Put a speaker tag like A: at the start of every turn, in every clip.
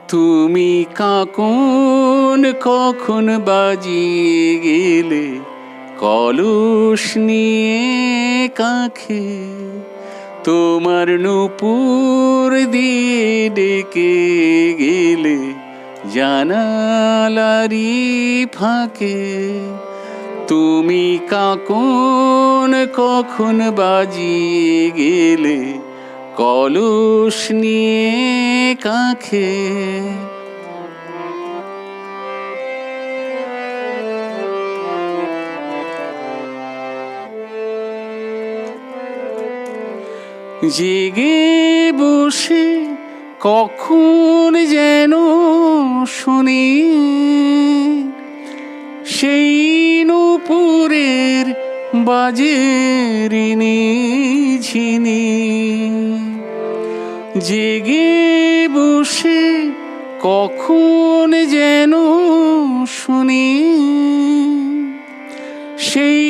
A: তুমি কাকন কখন বাজিয়ে গেলে কলস নিয়ে কাঁখে, তোমার নূপুর দিয়ে ডেকে গেলে জানালারি ফাঁকে। তুমি কাকন কখন বাজিয়ে গেলে কলস নিয়ে কাঁখে। জেগে বসে কখন যেন শুনি সেই নূপুরের বাজে ঋণী ঝিনি। জেগে বসে কখন যেন শুনি সেই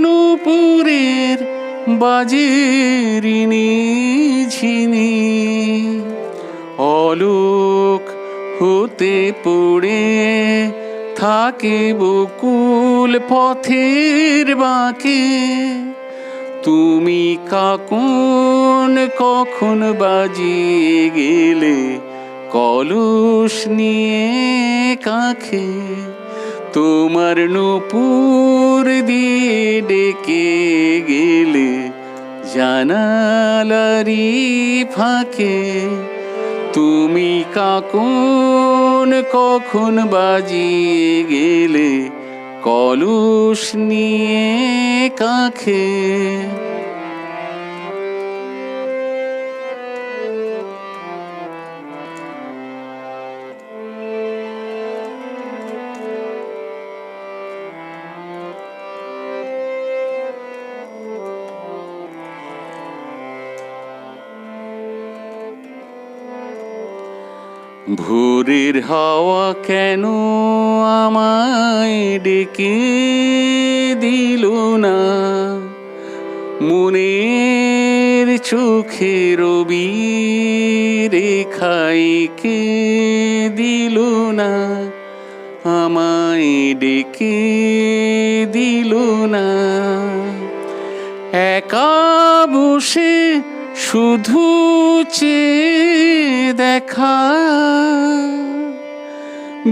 A: নূপুরের বাজে ঋণী ঝিনি। অলোক হতে পড়ে থাকে বকুল পথের বাঁকে। তুমি কাকন কখন বাজিয়ে গেলে কলস নিয়ে কাঁখে। তোমার নূপুর দিয়ে ডেকে গেলে জানালারি ফাঁকে। তুমি কাকন কখন বাজিয়ে গেলে কলস নিয়ে কাঁখে। ভোরের হাওয়া কেন আমায় ডেকে দিল না, মনের চোখে রবি রেখাইকে দিল না, আমায় ডেকে দিল না। একা বসে শুধু চেয়ে দেখা,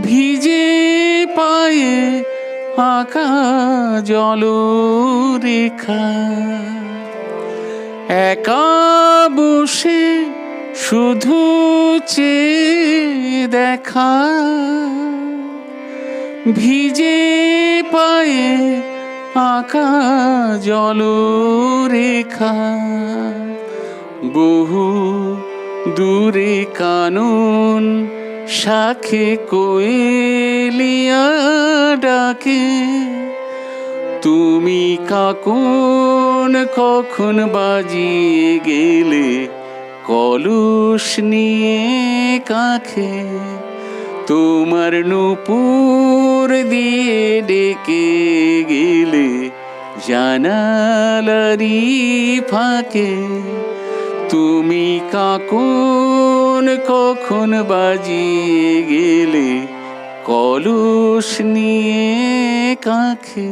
A: ভিজে পায়ে আঁকা জলরেখা। একা বসে শুধু চেয়ে দেখা, ভিজে পায়ে আঁকা জলরেখা। বহু দূরে কানন শাখে কোয়েলিয়া ডাকে। তুমি কাকন কখন বাজিয়ে গেলে কলস নিয়ে কাঁখে। তোমার নূপুর দিয়ে ডেকে গেলে জানালারি ফাঁকে। তুমি কাকন কখন বাজিয়ে গেলে কলস নিয়ে কাঁখে।